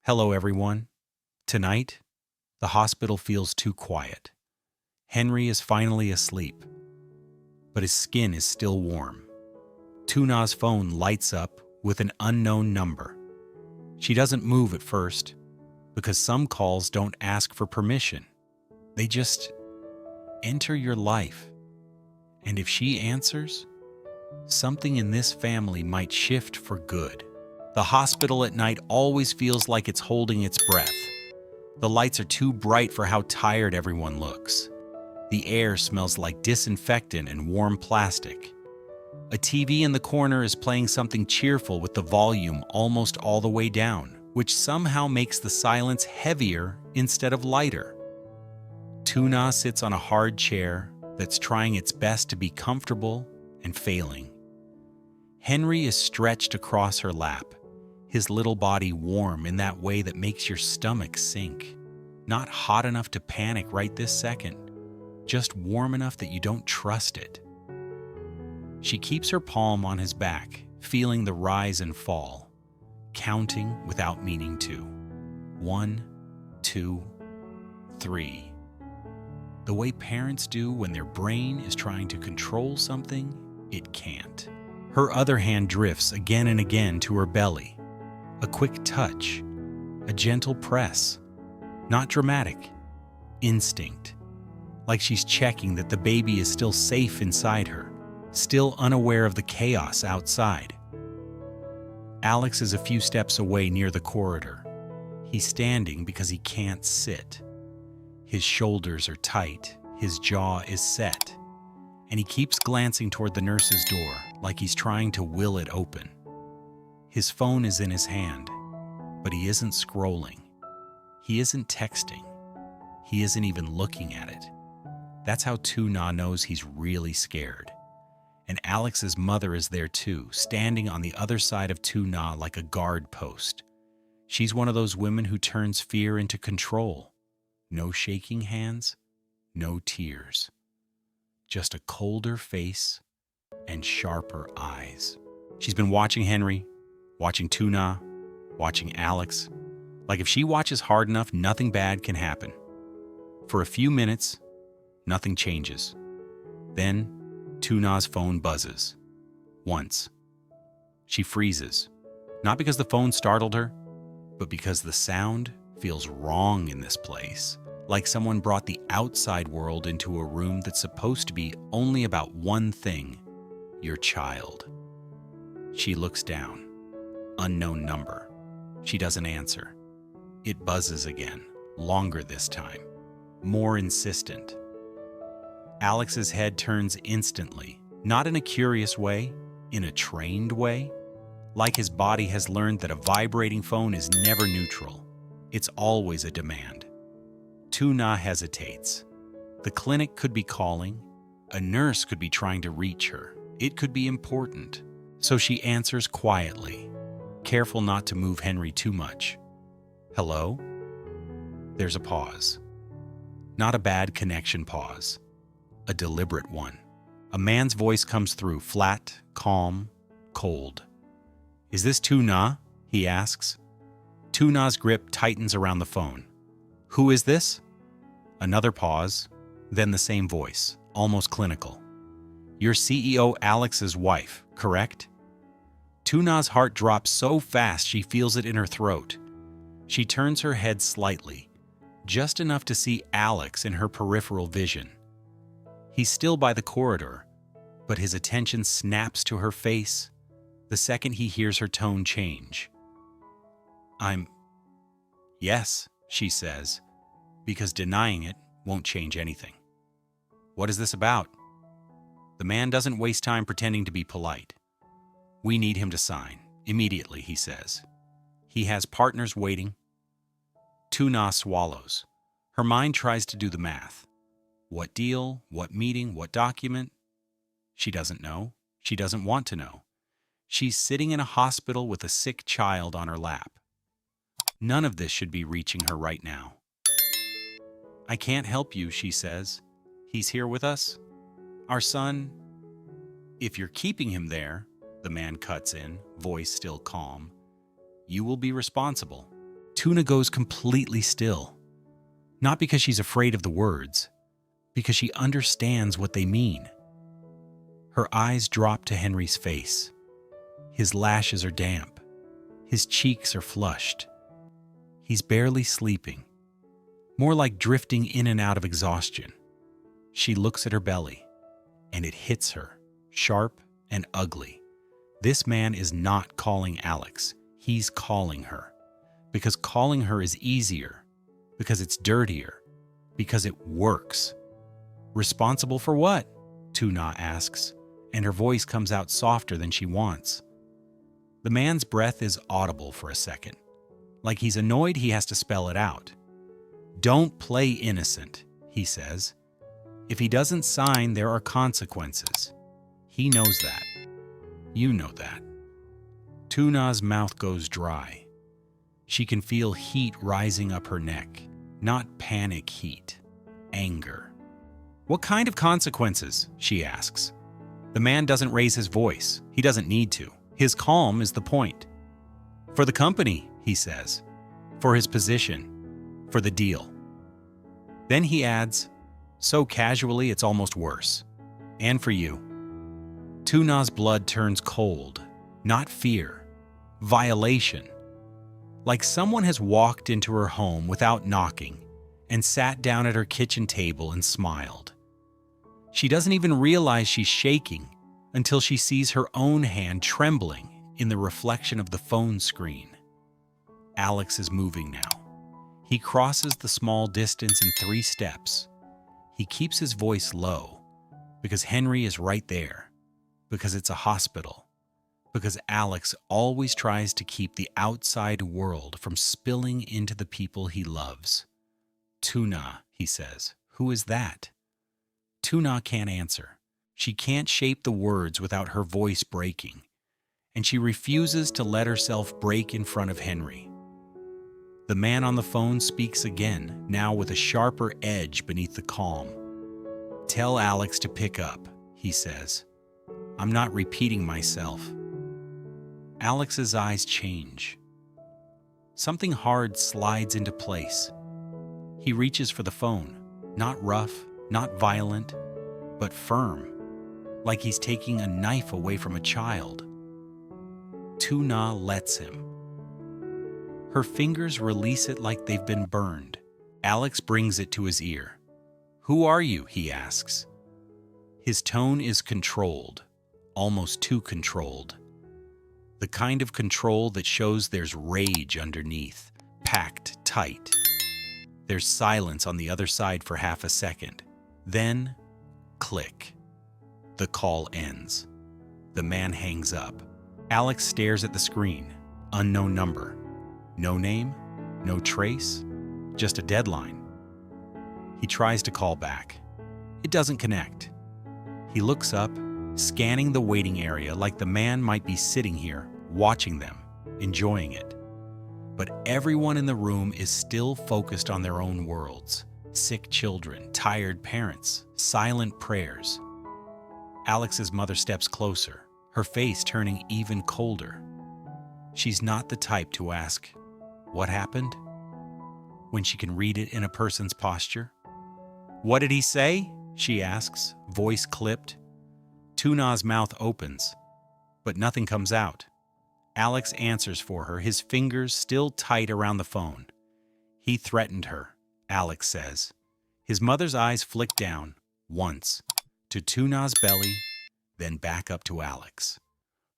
Hello, everyone. Tonight, the hospital feels too quiet. Henry is finally asleep, but his skin is still warm. Tu Na's phone lights up with an unknown number. She doesn't move at first, because some calls don't ask for permission. They just enter your life. And if she answers, something in this family might shift for good. The hospital at night always feels like it's holding its breath. The lights are too bright for how tired everyone looks. The air smells like disinfectant and warm plastic. A TV in the corner is playing something cheerful with the volume almost all the way down, which somehow makes the silence heavier instead of lighter. Tu Na sits on a hard chair that's trying its best to be comfortable and failing. Henry is stretched across her lap, his little body warm in that way that makes your stomach sink. Not hot enough to panic right this second, just warm enough that you don't trust it. She keeps her palm on his back, feeling the rise and fall, counting without meaning to. 1, 2, 3. The way parents do when their brain is trying to control something it can't. Her other hand drifts again and again to her belly. A quick touch, a gentle press. Not dramatic, instinct. Like she's checking that the baby is still safe inside her, still unaware of the chaos outside. Alex is a few steps away near the corridor. He's standing because he can't sit. His shoulders are tight, his jaw is set, and he keeps glancing toward the nurse's door like he's trying to will it open. His phone is in his hand, but he isn't scrolling. He isn't texting. He isn't even looking at it. That's how Tu Na knows he's really scared. And Alex's mother is there too, standing on the other side of Tu Na like a guard post. She's one of those women who turns fear into control. No shaking hands, no tears. Just a colder face and sharper eyes. She's been watching Henry, watching Tu Na, watching Alex. Like if she watches hard enough, nothing bad can happen. For a few minutes, nothing changes. Then, Tu Na's phone buzzes. Once. She freezes. Not because the phone startled her, but because the sound feels wrong in this place. Like someone brought the outside world into a room that's supposed to be only about one thing, your child. She looks down. Unknown number. She doesn't answer. It buzzes again, longer this time, more insistent. Alex's head turns instantly, not in a curious way, in a trained way, like his body has learned that a vibrating phone is never neutral. It's always a demand. Tu Na hesitates. The clinic could be calling. A nurse could be trying to reach her. It could be important. So she answers quietly, careful not to move Henry too much. Hello? There's a pause. Not a bad connection pause. A deliberate one. A man's voice comes through, flat, calm, cold. Is this Tu Na? He asks. Tu Na's grip tightens around the phone. Who is this? Another pause, then the same voice, almost clinical. Your CEO Alex's wife, correct? Tu Na's heart drops so fast she feels it in her throat. She turns her head slightly, just enough to see Alex in her peripheral vision. He's still by the corridor, but his attention snaps to her face the second he hears her tone change. Yes, she says, because denying it won't change anything. What is this about? The man doesn't waste time pretending to be polite. We need him to sign, immediately, he says. He has partners waiting. Tu Na swallows. Her mind tries to do the math. What deal? What meeting? What document? She doesn't know. She doesn't want to know. She's sitting in a hospital with a sick child on her lap. None of this should be reaching her right now. I can't help you, she says. He's here with us. Our son. If you're keeping him there, the man cuts in, voice still calm, you will be responsible. Tu Na goes completely still. Not because she's afraid of the words, because she understands what they mean. Her eyes drop to Henry's face. His lashes are damp. His cheeks are flushed. He's barely sleeping, more like drifting in and out of exhaustion. She looks at her belly, and it hits her, sharp and ugly. This man is not calling Alex. He's calling her. Because calling her is easier. Because it's dirtier. Because it works. Responsible for what? Tu Na asks, and her voice comes out softer than she wants. The man's breath is audible for a second, like he's annoyed he has to spell it out. Don't play innocent, he says. If he doesn't sign, there are consequences. He knows that. You know that. Tu Na's mouth goes dry. She can feel heat rising up her neck. Not panic heat. Anger. What kind of consequences? She asks. The man doesn't raise his voice. He doesn't need to. His calm is the point. For the company, he says. For his position. For the deal. Then he adds, so casually it's almost worse. And for you. Tu Na's blood turns cold. Not fear. Violation. Like someone has walked into her home without knocking and sat down at her kitchen table and smiled. She doesn't even realize she's shaking until she sees her own hand trembling in the reflection of the phone screen. Alex is moving now. He crosses the small distance in 3 steps. He keeps his voice low because Henry is right there, because it's a hospital, because Alex always tries to keep the outside world from spilling into the people he loves. Tu Na, he says. Who is that? Tu Na can't answer. She can't shape the words without her voice breaking, and she refuses to let herself break in front of Henry. The man on the phone speaks again, now with a sharper edge beneath the calm. Tell Alex to pick up, he says. I'm not repeating myself. Alex's eyes change. Something hard slides into place. He reaches for the phone, not rough, not violent, but firm, like he's taking a knife away from a child. Tu Na lets him. Her fingers release it like they've been burned. Alex brings it to his ear. Who are you? He asks. His tone is controlled, almost too controlled. The kind of control that shows there's rage underneath, packed tight. There's silence on the other side for half a second. Then, click. The call ends. The man hangs up. Alex stares at the screen. Unknown number. No name, no trace, just a deadline. He tries to call back. It doesn't connect. He looks up, scanning the waiting area like the man might be sitting here, watching them, enjoying it. But everyone in the room is still focused on their own worlds. Sick children, tired parents, silent prayers. Alex's mother steps closer, her face turning even colder. She's not the type to ask, "What happened?" when she can read it in a person's posture. "What did he say?" she asks, voice clipped. Tu Na's mouth opens, but nothing comes out. Alex answers for her, his fingers still tight around the phone. He threatened her, Alex says. His mother's eyes flick down, once, to Tu Na's belly, then back up to Alex.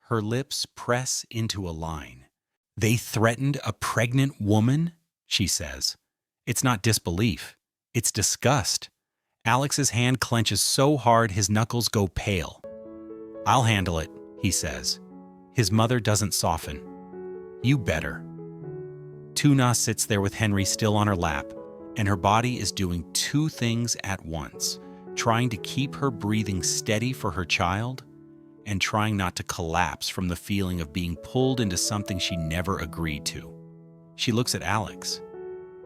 Her lips press into a line. "They threatened a pregnant woman?" she says. It's not disbelief. It's disgust. Alex's hand clenches so hard his knuckles go pale. "I'll handle it," he says. His mother doesn't soften. "You better." Tu Na sits there with Henry still on her lap, and her body is doing 2 things at once, trying to keep her breathing steady for her child and trying not to collapse from the feeling of being pulled into something she never agreed to. She looks at Alex.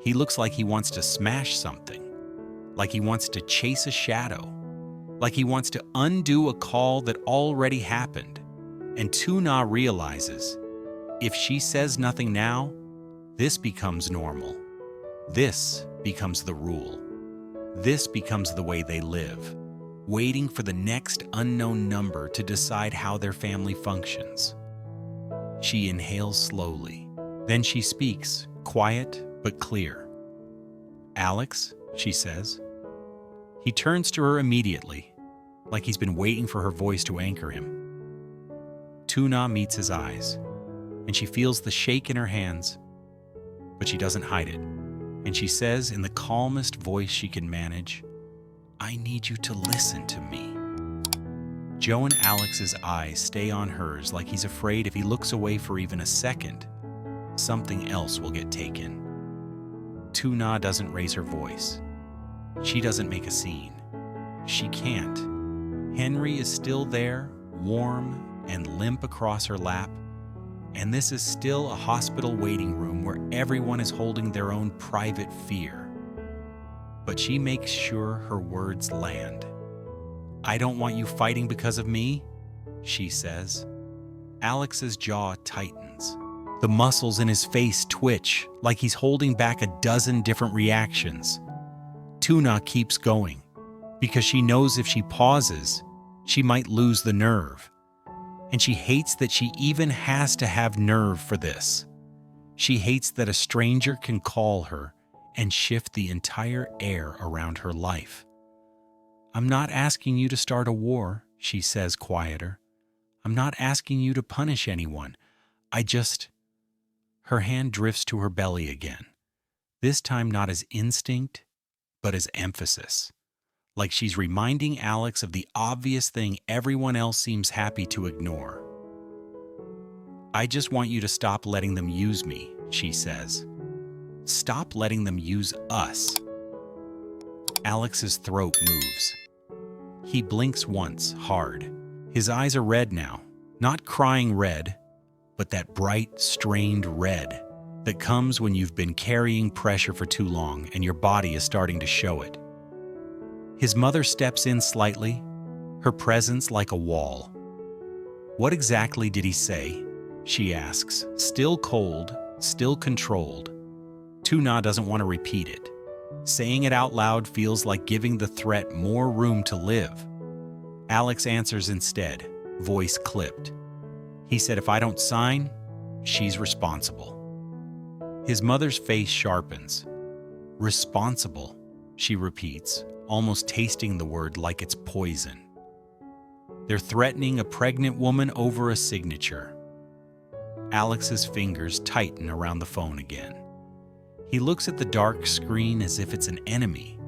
He looks like he wants to smash something, like he wants to chase a shadow, like he wants to undo a call that already happened. And Tu Na realizes, if she says nothing now, This becomes normal. This becomes the rule. This becomes the way they live, waiting for the next unknown number to decide how their family functions. She inhales slowly. Then she speaks, quiet but clear. "Alex," she says. He turns to her immediately, like he's been waiting for her voice to anchor him. Tu Na meets his eyes, and she feels the shake in her hands, but she doesn't hide it. And she says in the calmest voice she can manage, "I need you to listen to me." Joe and Alex's eyes stay on hers like he's afraid if he looks away for even a second, something else will get taken. Tu Na doesn't raise her voice. She doesn't make a scene. She can't. Henry is still there, warm and limp across her lap, and this is still a hospital waiting room where everyone is holding their own private fear. But she makes sure her words land. "I don't want you fighting because of me," she says. Alex's jaw tightens. The muscles in his face twitch like he's holding back a dozen different reactions. Tu Na keeps going because she knows if she pauses, she might lose the nerve. And she hates that she even has to have nerve for this. She hates that a stranger can call her and shift the entire air around her life. "I'm not asking you to start a war," she says quieter. "I'm not asking you to punish anyone. I just..." Her hand drifts to her belly again, this time not as instinct, but as emphasis. Like she's reminding Alex of the obvious thing everyone else seems happy to ignore. "I just want you to stop letting them use me," she says. "Stop letting them use us." Alex's throat moves. He blinks once, hard. His eyes are red now, not crying red, but that bright, strained red that comes when you've been carrying pressure for too long and your body is starting to show it. His mother steps in slightly, her presence like a wall. "What exactly did he say?" she asks, still cold, still controlled. Tu Na doesn't want to repeat it. Saying it out loud feels like giving the threat more room to live. Alex answers instead, voice clipped. He said if I don't sign, she's responsible. His mother's face sharpens. "Responsible," she repeats, almost tasting the word like it's poison. They're threatening a pregnant woman over a signature. Alex's fingers tighten around the phone again. He looks at the dark screen as if it's an enemy.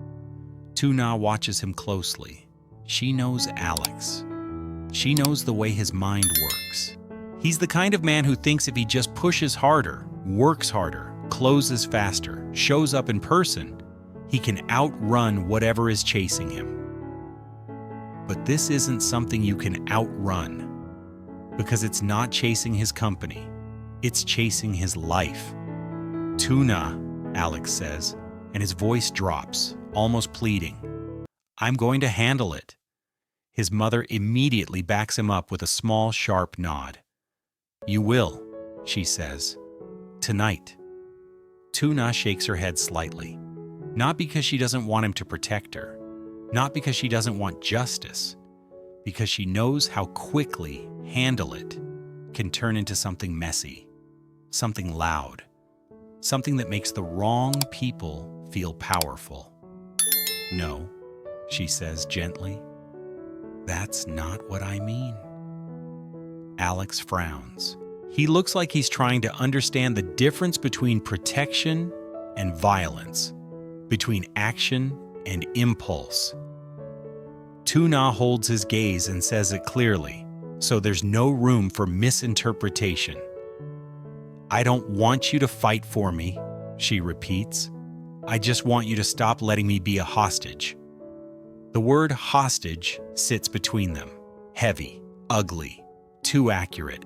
Tu Na watches him closely. She knows Alex. She knows the way his mind works. He's the kind of man who thinks if he just pushes harder, works harder, closes faster, shows up in person, he can outrun whatever is chasing him. But this isn't something you can outrun, because it's not chasing his company, it's chasing his life. "Tu Na," Alex says, and his voice drops, almost pleading. "I'm going to handle it." His mother immediately backs him up with a small, sharp nod. "You will," she says. "Tonight." Tu Na shakes her head slightly. Not because she doesn't want him to protect her, not because she doesn't want justice, because she knows how quickly handle it can turn into something messy, something loud, something that makes the wrong people feel powerful. "No," she says gently. "That's not what I mean." Alex frowns. He looks like he's trying to understand the difference between protection and violence, between action and impulse. Tu Na holds his gaze and says it clearly, so there's no room for misinterpretation. "I don't want you to fight for me," she repeats. "I just want you to stop letting me be a hostage." The word hostage sits between them, heavy, ugly, too accurate.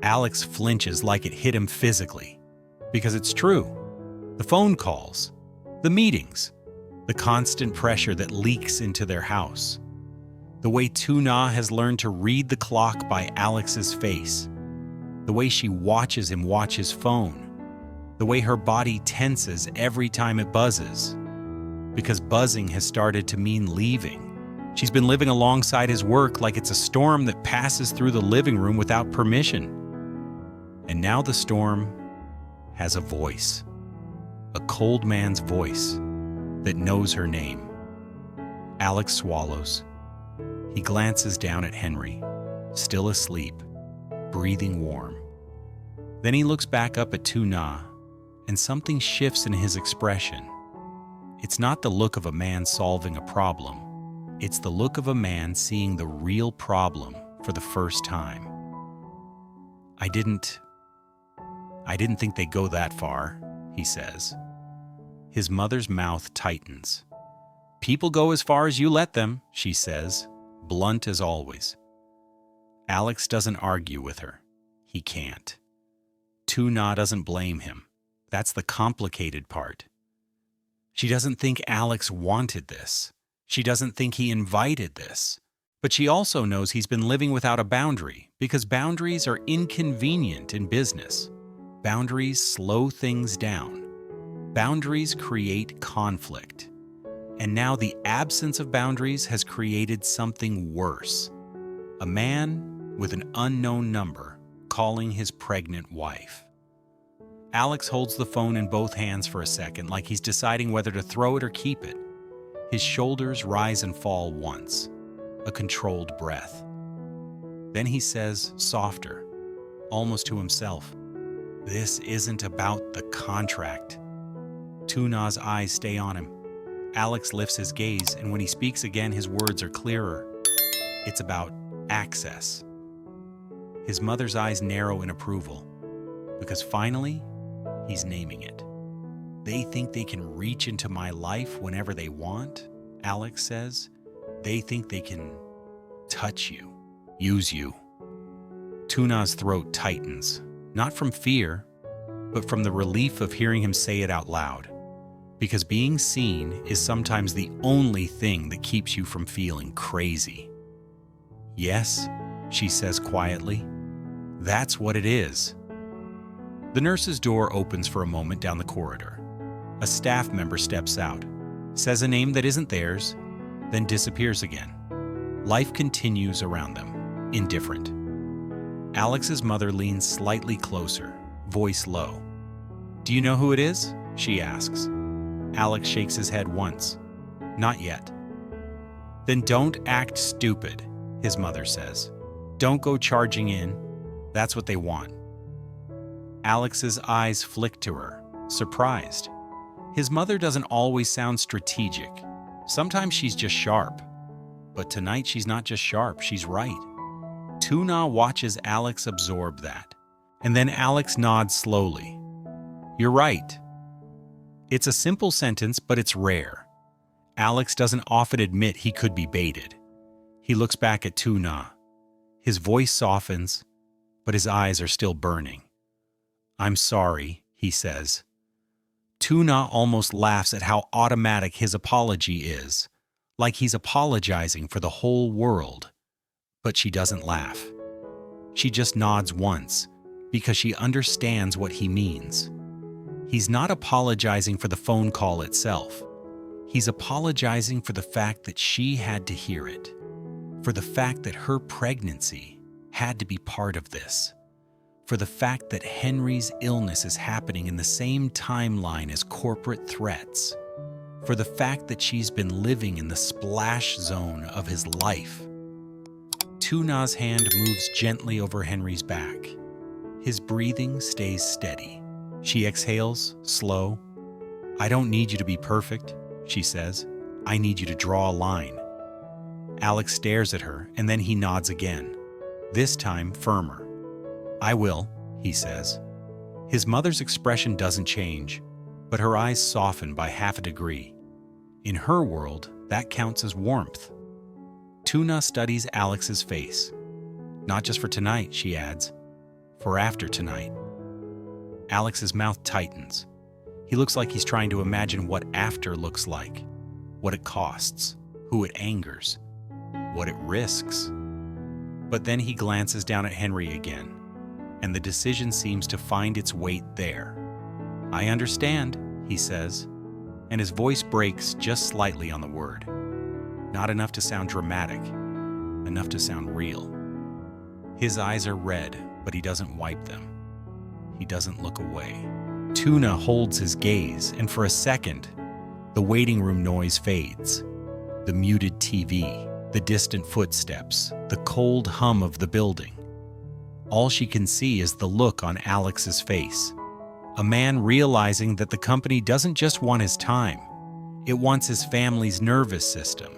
Alex flinches like it hit him physically, because it's true. The phone calls, the meetings, the constant pressure that leaks into their house. The way Tu Na has learned to read the clock by Alex's face. The way she watches him watch his phone. the way her body tenses every time it buzzes. Because buzzing has started to mean leaving. She's been living alongside his work like it's a storm that passes through the living room without permission. And now the storm has a voice. A cold man's voice that knows her name. Alex swallows. He glances down at Henry, still asleep, breathing warm. Then he looks back up at Tu Na, and something shifts in his expression. It's not the look of a man solving a problem. It's the look of a man seeing the real problem for the first time. I didn't think they'd go that far, he says. His mother's mouth tightens. People go as far as you let them, she says, blunt as always. Alex doesn't argue with her. He can't. Tu Na doesn't blame him. That's the complicated part. She doesn't think Alex wanted this. She doesn't think he invited this. But she also knows he's been living without a boundary because boundaries are inconvenient in business. Boundaries slow things down. Boundaries create conflict. And now the absence of boundaries has created something worse. A man with an unknown number calling his pregnant wife. Alex holds the phone in both hands for a second, like he's deciding whether to throw it or keep it. His shoulders rise and fall once, a controlled breath. Then he says, softer, almost to himself, "This isn't about the contract." Tu Na's eyes stay on him. Alex lifts his gaze, and when he speaks again, his words are clearer. It's about access. His mother's eyes narrow in approval, because finally, he's naming it. They think they can reach into my life whenever they want, Alex says. They think they can touch you, use you. Tu Na's throat tightens, not from fear, but from the relief of hearing him say it out loud. Because being seen is sometimes the only thing that keeps you from feeling crazy. Yes, she says quietly. That's what it is. The nurse's door opens for a moment down the corridor. A staff member steps out, says a name that isn't theirs, then disappears again. Life continues around them, indifferent. Alex's mother leans slightly closer, voice low. "Do you know who it is?" she asks. Alex shakes his head once. "Not yet." "Then don't act stupid," his mother says. "Don't go charging in. That's what they want." Alex's eyes flick to her, surprised. His mother doesn't always sound strategic. Sometimes she's just sharp. But tonight she's not just sharp, she's right. Tu Na watches Alex absorb that. And then Alex nods slowly. "You're right." It's a simple sentence, but it's rare. Alex doesn't often admit he could be baited. He looks back at Tu Na. His voice softens, but his eyes are still burning. "I'm sorry," he says. Tu Na almost laughs at how automatic his apology is, like he's apologizing for the whole world. But she doesn't laugh. She just nods once, because she understands what he means. He's not apologizing for the phone call itself. He's apologizing for the fact that she had to hear it, for the fact that her pregnancy had to be part of this, for the fact that Henry's illness is happening in the same timeline as corporate threats, for the fact that she's been living in the splash zone of his life. Tu Na's hand moves gently over Henry's back. His breathing stays steady. She exhales, slow. "I don't need you to be perfect," she says. "I need you to draw a line." Alex stares at her, and then he nods again, this time firmer. "I will," he says. His mother's expression doesn't change, but her eyes soften by half a degree. In her world, that counts as warmth. Tu Na studies Alex's face. "Not just for tonight," she adds, "for after tonight." Alex's mouth tightens. He looks like he's trying to imagine what after looks like, what it costs, who it angers, what it risks. But then he glances down at Henry again, and the decision seems to find its weight there. "I understand," he says, and his voice breaks just slightly on the word. Not enough to sound dramatic, enough to sound real. His eyes are red, but he doesn't wipe them. He doesn't look away. Tuna holds his gaze, and for a second, the waiting room noise fades. The muted TV, the distant footsteps, the cold hum of the building. All she can see is the look on Alex's face. A man realizing that the company doesn't just want his time. It wants his family's nervous system.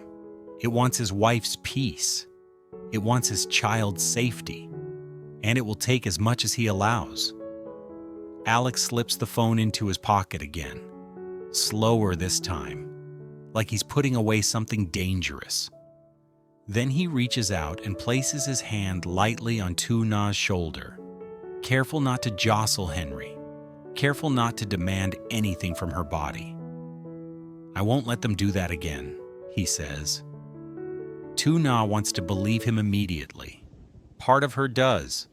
It wants his wife's peace. It wants his child's safety. And it will take as much as he allows. Alex slips the phone into his pocket again. Slower this time, like he's putting away something dangerous. Then he reaches out and places his hand lightly on Tuna's shoulder, careful not to jostle Henry, careful not to demand anything from her body. "I won't let them do that again," he says. Tuna wants to believe him immediately. Part of her does,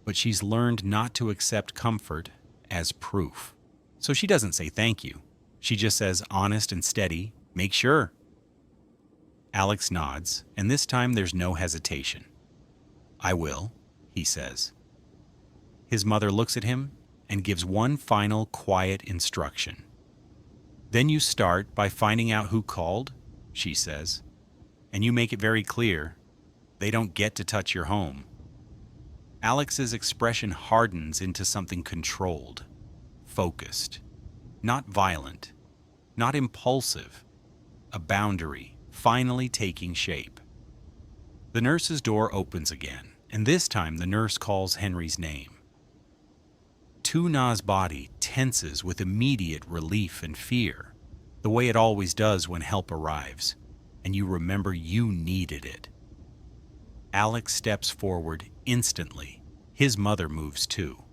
but she's learned not to accept comfort as proof. So she doesn't say thank you. She just says, honest and steady, "Make sure." Alex nods, and this time there's no hesitation. "I will," he says. His mother looks at him and gives one final quiet instruction. "Then you start by finding out who called," she says, "and you make it very clear they don't get to touch your home." Alex's expression hardens into something controlled, focused, not violent, not impulsive, a boundary finally taking shape. The nurse's door opens again, and this time the nurse calls Henry's name. Tuna's body tenses with immediate relief and fear, the way it always does when help arrives, and you remember you needed it. Alex steps forward instantly. His mother moves too.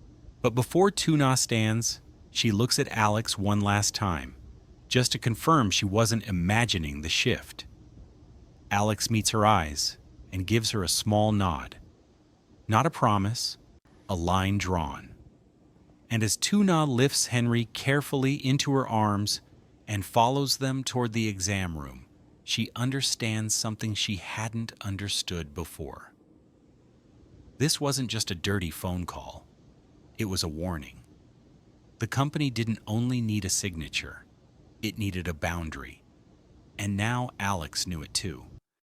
But before Tuna stands, she looks at Alex one last time, just to confirm she wasn't imagining the shift. Alex meets her eyes and gives her a small nod. Not a promise, a line drawn. And as Tuna lifts Henry carefully into her arms and follows them toward the exam room, she understands something she hadn't understood before. This wasn't just a dirty phone call. It was a warning. The company didn't only need a signature, it needed a boundary. And now Alex knew it too.